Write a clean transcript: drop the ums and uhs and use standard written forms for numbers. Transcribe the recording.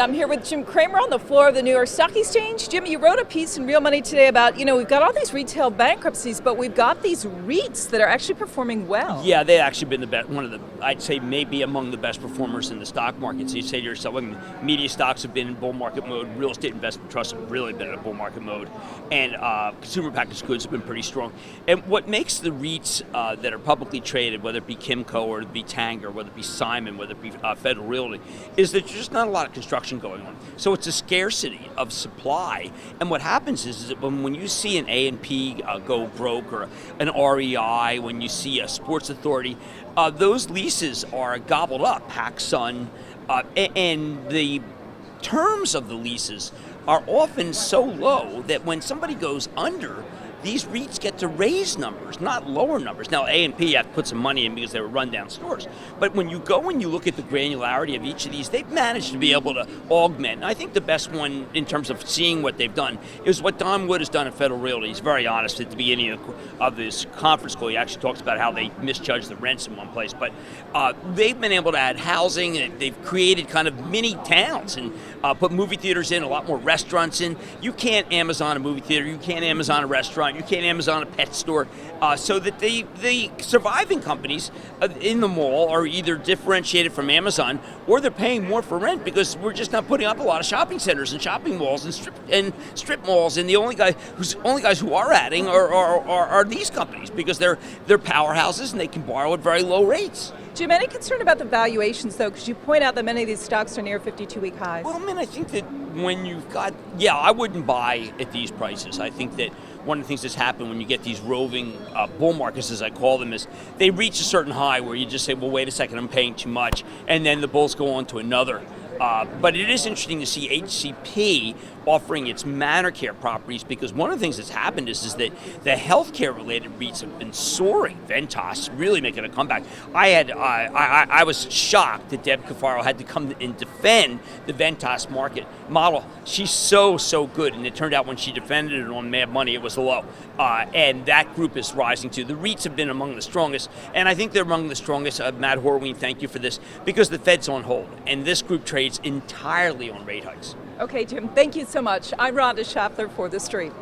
I'm here with Jim Cramer on the floor of the New York Stock Exchange. Jim, you wrote a piece in Real Money today about, we've got all these retail bankruptcies, but we've got these REITs that are actually performing well. Yeah, they've actually been the best, I'd say maybe among the best performers in the stock market. So you say to yourself, media stocks have been in bull market mode, real estate investment trusts have really been in a bull market mode, and consumer packaged goods have been pretty strong. And what makes the REITs that are publicly traded, whether it be Kimco or it be Tanger, whether it be Simon, whether it be Federal Realty, is that there's just not a lot of construction going on. So it's a scarcity of supply. And what happens is that when you see an A&P go broke, or an REI, when you see a Sports Authority, those leases are gobbled up, PacSun, and the terms of the leases are often so low that when somebody goes under, these REITs get to raise numbers, not lower numbers. Now, A&P have to put some money in because they were rundown stores. But when you go and you look at the granularity of each of these, they've managed to be able to augment. And I think the best one in terms of seeing what they've done is what Don Wood has done at Federal Realty. He's very honest at the beginning of this conference call. He actually talks about how they misjudged the rents in one place. But they've been able to add housing, and they've created kind of mini towns and put movie theaters in, a lot more restaurants in. You can't Amazon a movie theater. You can't Amazon a restaurant. You can't Amazon a pet store, so that the surviving companies in the mall are either differentiated from Amazon, or they're paying more for rent because we're just not putting up a lot of shopping centers and shopping malls and strip malls, and the only guys who are adding are these companies because they're powerhouses and they can borrow at very low rates. Jim, any concern about the valuations, though? Because you point out that many of these stocks are near 52-week highs. Well, I think that when you've got, I wouldn't buy at these prices. I think that one of the things that's happened when you get these roving bull markets, as I call them, is they reach a certain high where you just say, well, wait a second, I'm paying too much, and then the bulls go on to another. But it is interesting to see HCP offering its manor care properties, because one of the things that's happened is that the healthcare related REITs have been soaring. Ventas really making a comeback. I was shocked that Deb Cafaro had to come and defend the Ventas market model. She's so good, and it turned out when she defended it on Mad Money, it was low. And that group is rising too. The REITs have been among the strongest, and I think they're among the strongest. Matt Horween, thank you for this, because the Fed's on hold, and this group trades entirely on rate hikes. Okay, Jim, thank you so much. I'm Rhonda Schaffler for TheStreet.